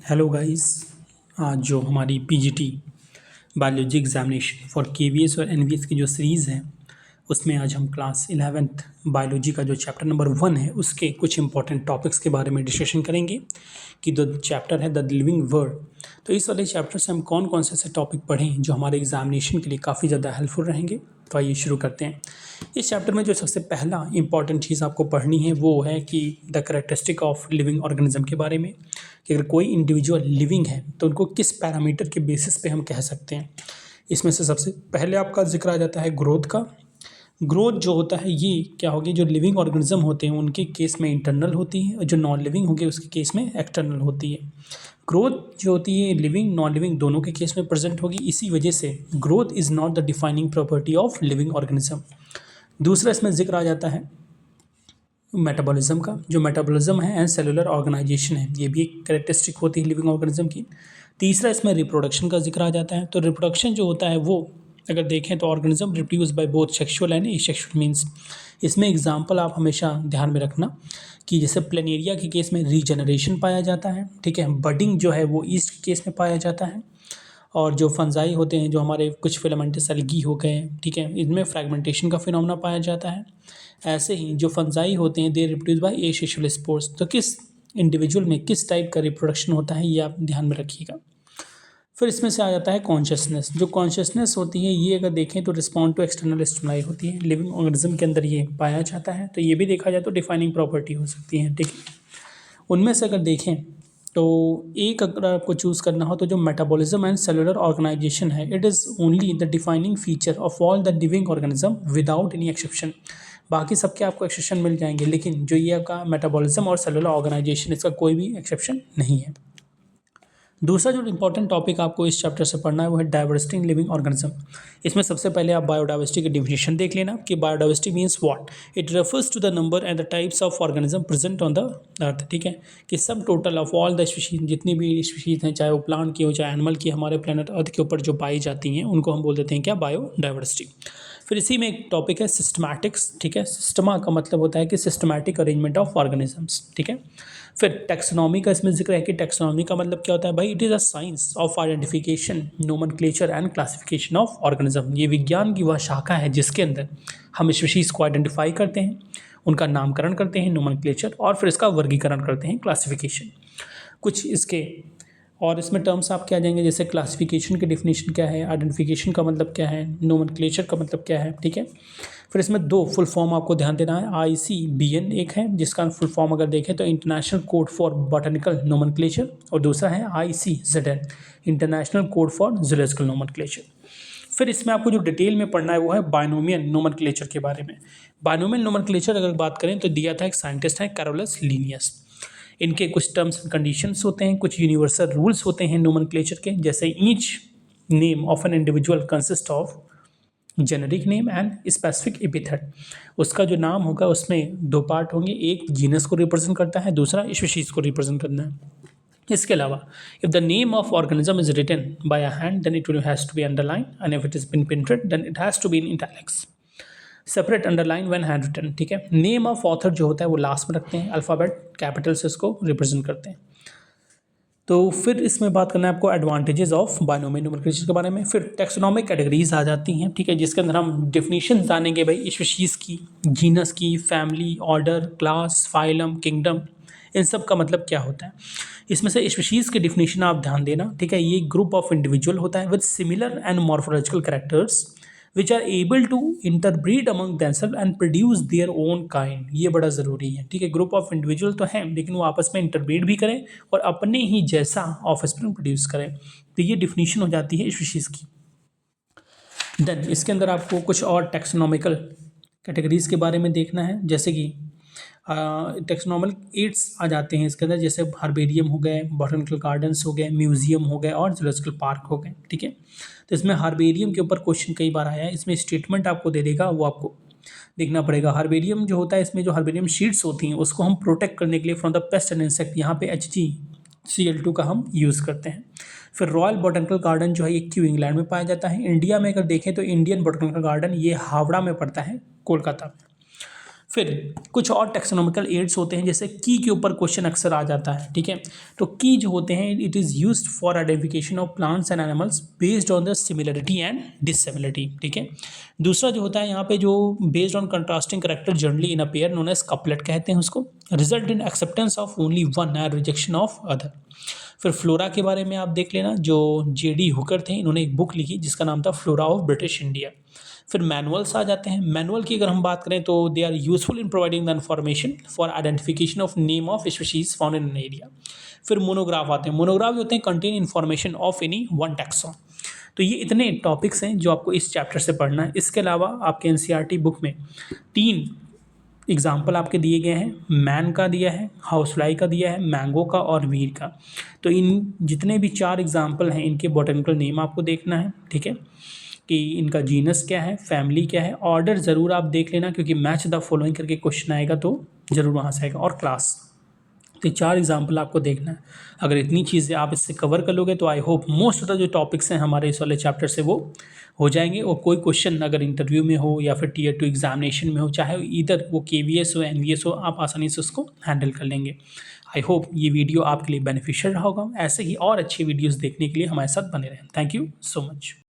Hello guys. आज जो हमारी PGT biology examination for KVS और एनवीएस की जो सीरीज़ है उसमें आज हम क्लास 11th बायोलॉजी का जो चैप्टर नंबर 1 है उसके कुछ इंपॉर्टेंट टॉपिक्स के बारे में डिस्कशन करेंगे कि जो चैप्टर है द लिविंग वर्ल्ड। तो इस वाले चैप्टर से हम कौन कौन से ऐसे टॉपिक पढ़ें जो हमारे एग्जामिनेशन के लिए काफ़ी ज़्यादा हेल्पफुल रहेंगे। तो आइए शुरू करते हैं। इस चैप्टर में जो सबसे पहला इंपॉर्टेंट चीज़ आपको पढ़नी है वो है कि the characteristic of living organism के बारे में, कि अगर कोई इंडिविजुअल लिविंग है तो उनको किस पैरामीटर के बेसिस पे हम कह सकते हैं। इसमें से सबसे पहले आपका जिक्र आ जाता है ग्रोथ का। ग्रोथ जो होता है ये क्या होगी, जो लिविंग ऑर्गेनिज्म होते हैं उनके केस में इंटरनल होती है और जो नॉन लिविंग होंगे उसके केस में एक्सटर्नल होती है। ग्रोथ जो होती है लिविंग नॉन लिविंग दोनों के केस में प्रेजेंट होगी। इसी वजह से growth is not the defining property of living organism. दूसरा इसमें जिक्र आ जाता है मेटाबॉलिज्म का। जो मेटाबॉलिज्म है एंड सेलुलर ऑर्गेनाइजेशन है ये भी एक कैरेक्टरिस्टिक होती है लिविंग ऑर्गेनिज्म की। तीसरा इसमें रिप्रोडक्शन का जिक्र आ जाता है। तो रिप्रोडक्शन जो होता है वो अगर देखें तो organism reproduce by both sexual and asexual means. इसमें एग्जाम्पल आप हमेशा ध्यान में रखना कि जैसे प्लेनेरिया के केस में रीजनरेशन पाया जाता है, ठीक है। बडिंग जो है वो ईस्ट के केस में पाया जाता है। और जो फंजाई होते हैं, जो हमारे कुछ फिलामेंटस एल्गी हो गए, ठीक है, इनमें फ्रैगमेंटेशन का फिनोमेना पाया जाता है। ऐसे ही जो फंजाई होते हैं they reproduce by asexual spores. तो किस इंडिविजुअल में किस टाइप का रिप्रोडक्शन होता है ये आप ध्यान में रखिएगा। फिर इसमें से आ जाता है कॉन्शियसनेस। जो कॉन्शियसनेस होती है ये अगर देखें तो रिस्पॉन्ड टू एक्सटर्नल स्टिमुलाई होती है, लिविंग ऑर्गेनिज्म के अंदर ये पाया जाता है। तो ये भी देखा जाए तो डिफाइनिंग प्रॉपर्टी हो सकती है, ठीक है। उनमें से अगर देखें तो एक अगर आपको चूज़ करना हो तो जो मेटाबॉलिज्म एंड सेलुलर ऑर्गेनाइजेशन है it is only the defining feature of all the living organism without any exception. बाकी सबके आपको एक्सेप्शन मिल जाएंगे, लेकिन जो ये आपका मेटाबॉलिज्म और सेलुलर ऑर्गेनाइजेशन इसका कोई भी एक्सेप्शन नहीं है। दूसरा जो इंपॉर्टेंट टॉपिक आपको इस चैप्टर से पढ़ना है वो है डाइवर्सिटी इन लिविंग ऑर्गेनिज्म। इसमें सबसे पहले आप बायोडाइवर्सिटी की डेफिनेशन देख लेना कि biodiversity means what. It refers to the number and the types of organism present on the earth, ठीक है। कि सब total of all the species, जितनी भी स्पीशीज हैं, चाहे वो प्लांट की हो चाहे एनिमल की, हमारे प्लेनेट अर्थ के ऊपर जो पाई जाती हैं उनको हम बोल देते हैं क्या, बायोडाइवर्सिटी। फिर इसी में एक टॉपिक है सिस्टमैटिक्स, ठीक है। सिस्टमा का मतलब होता है कि सिस्टमैटिक अरेंजमेंट ऑफ ऑर्गेनिजम्स, ठीक है। फिर टैक्सोनॉमी का इसमें जिक्र है कि टैक्सोनॉमी का मतलब क्या होता है भाई, it is a science of identification, nomenclature and classification of organism. ये विज्ञान की वह शाखा है जिसके अंदर हम स्पीशीज़ को आइडेंटिफाई करते हैं, उनका नामकरण करते हैं नोमेनक्लेचर, और फिर इसका वर्गीकरण करते हैं क्लासिफिकेशन। कुछ इसके और इसमें टर्म्स आप क्या जाएंगे, जैसे क्लासिफिकेशन की डेफिनेशन क्या है, आइडेंटिफिकेशन का मतलब क्या है, नोमेनक्लेचर का मतलब क्या है, ठीक है। फिर इसमें दो फुल फॉर्म आपको ध्यान देना है। ICBN एक है जिसका फुल फॉर्म अगर देखें तो international code for botanical nomenclature, और दूसरा है ICZN international code for zoological nomenclature. फिर इसमें आपको जो डिटेल में पढ़ना है वो है बायनोमियल नोमेनक्लेचर के बारे में। बायनोमियल नोमेनक्लेचर अगर बात करें तो दिया था एक साइंटिस्ट है कैरोलस लीनियस। इनके कुछ टर्म्स एंड कंडीशंस होते हैं, कुछ यूनिवर्सल रूल्स होते हैं नोमेनक्लेचर के, जैसे each name of an individual consist of generic name and specific epithet. उसका जो नाम होगा उसमें दो पार्ट होंगे, एक जीनस को रिप्रेजेंट करता है, दूसरा स्पीशीज को रिप्रेजेंट करना है। इसके अलावा if the name of organism is written by a hand then it has to be underline, and if it is been printed then it has to be in italics, separate underline when hand written, ठीक है। Name of author जो होता है वो last में रखते हैं, alphabet capital से उसको रिप्रेजेंट करते हैं। तो फिर इसमें बात करना है आपको एडवांटेजेस ऑफ बायनोमियल नोमेनक्लेचर के बारे में। फिर टैक्सोनॉमिक कैटेगरीज आ जाती हैं, ठीक है, जिसके अंदर हम डेफिनेशन जानेंगे भाई स्पीशीज़ की, जीनस की, family, order, class, phylum, kingdom, इन सब का मतलब क्या होता है। इसमें से स्पीशीज़ की डेफिनेशन आप ध्यान देना, ठीक है। ये ग्रुप ऑफ इंडिविजुअल होता है with similar and morphological characters which are able to interbreed among themselves and produce their own kind. ये बड़ा ज़रूरी है, ठीक है। ग्रुप ऑफ इंडिविजुअल तो हैं लेकिन वो आपस में इंटरब्रीड भी करें और अपने ही जैसा ऑफस्प्रिंग प्रोड्यूस करें। तो ये डिफिनीशन हो जाती है स्पीशीज़ की। देन इसके अंदर आपको कुछ और टैक्सोनॉमिकल कैटेगरीज के बारे में देखना है, जैसे कि टैक्सोनॉमिकल एड्स आ जाते हैं इसके अंदर, जैसे हार्बेरियम हो गए, बॉटनिकल गार्डन्स हो गए, म्यूजियम हो गए और जूलॉजिकल पार्क हो गए, ठीक है। तो इसमें हार्बेरियम के ऊपर क्वेश्चन कई बार आया है, इसमें स्टेटमेंट आपको दे देगा, वो आपको देखना पड़ेगा। हार्बेरियम जो होता है इसमें जो हार्बेरियम शीट्स होती हैं उसको हम प्रोटेक्ट करने के लिए from the paste and insect, यहाँ पे HgCl2 का हम यूज़ करते हैं। फिर रॉयल बॉटनिकल गार्डन जो है ये क्यों इंग्लैंड में पाया जाता है। इंडिया में अगर देखें तो इंडियन बॉटनिकल गार्डन ये हावड़ा में पड़ता है, कोलकाता में। फिर कुछ और टेक्सोनॉमिकल एड्स होते हैं, जैसे की के ऊपर क्वेश्चन अक्सर आ जाता है, ठीक है। तो की जो होते हैं, it is used for identification of plants and animals based on the similarity and dissimilarity, ठीक है। दूसरा जो होता है यहाँ पे, जो based on contrasting character generally in a pair known as couplet कहते हैं उसको, result in acceptance of only one and rejection of other. फिर फ्लोरा के बारे में आप देख लेना, जो जेडी हुकर थे, इन्होंने एक बुक लिखी जिसका नाम था फ्लोरा ऑफ ब्रिटिश इंडिया। फिर मैनुअल्स आ जाते हैं। मैनुअल की अगर हम बात करें तो they are useful in providing the information for identification of name of species found in an area. फिर मोनोग्राफ आते हैं। मोनोग्राफ होते हैं contain information of any one taxon. तो ये इतने टॉपिक्स हैं जो आपको इस चैप्टर से पढ़ना है। इसके अलावा आपके एनसीईआरटी बुक में 3 एग्जाम्पल आपके दिए गए हैं, मैन का दिया है, हाउसफ्लाई का दिया है, मैंगो का और वीर का। तो इन जितने भी 4 एग्जाम्पल हैं, इनके बॉटनिकल नेम आपको देखना है, ठीक है, कि इनका जीनस क्या है, फैमिली क्या है, ऑर्डर ज़रूर आप देख लेना, क्योंकि मैच द फॉलोइंग करके क्वेश्चन आएगा तो ज़रूर वहाँ से आएगा, और क्लास। तो 4 एग्जाम्पल आपको देखना है। अगर इतनी चीज़ें आप इससे कवर कर लोगे तो I hope most of the जो टॉपिक्स हैं हमारे इस वाले चैप्टर से वो हो जाएंगे। और कोई क्वेश्चन अगर इंटरव्यू में हो या फिर Tier 2 एग्जामिनेशन में हो, चाहे इधर वो KVS हो NVS हो, आप आसानी से उसको हैंडल कर लेंगे। आई होप ये वीडियो आपके लिए बेनिफिशियल रहा होगा। ऐसे ही और अच्छी वीडियोज़ देखने के लिए हमारे साथ बने रहें। Thank you so much.